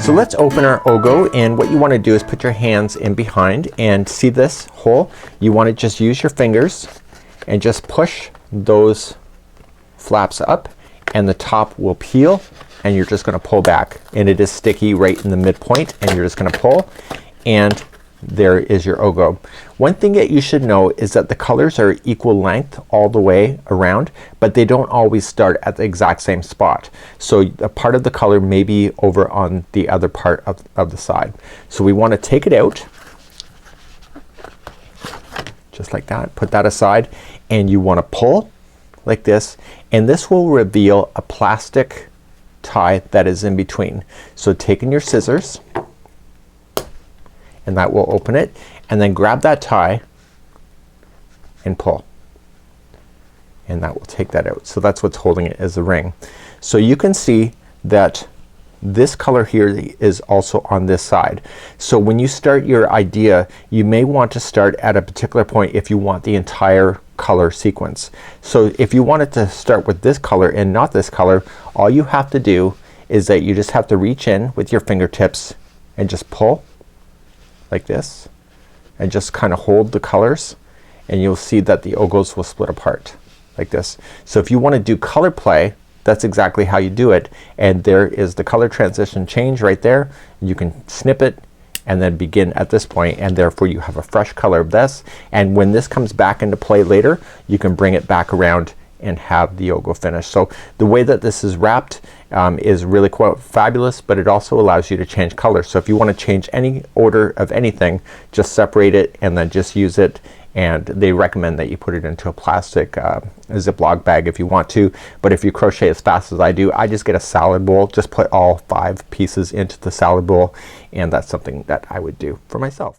So let's open our Ogo, and what you want to do is put your hands in behind and see this hole. You want to just use your fingers and just push those flaps up and the top will peel, and you're just gonna pull back, and it is sticky right in the midpoint, and you're just gonna pull, and there is your Ogo. One thing that you should know is that the colors are equal length all the way around, but they don't always start at the exact same spot. So a part of the color may be over on the other part of the side. So we want to take it out just like that, put that aside, and you want to pull like this, and this will reveal a plastic tie that is in between. So taking your scissors, and that will open it, and then grab that tie and pull, and that will take that out. So that's what's holding it, as the ring. So you can see that this color here is also on this side. So when you start your idea, you may want to start at a particular point if you want the entire color sequence. So if you wanted to start with this color and not this color, all you have to do is that you just have to reach in with your fingertips and just pull like this, and just kind of hold the colors, and you'll see that the Ogos will split apart like this. So if you want to do color play, that's exactly how you do it, and there is the color transition change right there. You can snip it and then begin at this point, and therefore you have a fresh color of this, and when this comes back into play later, you can bring it back around and have the Ogo finish. So the way that this is wrapped is really quite fabulous, but it also allows you to change color. So if you want to change any order of anything, just separate it and then just use it, and they recommend that you put it into a plastic Ziploc bag if you want to. But if you crochet as fast as I do, I just get a salad bowl, just put all 5 pieces into the salad bowl, and that's something that I would do for myself.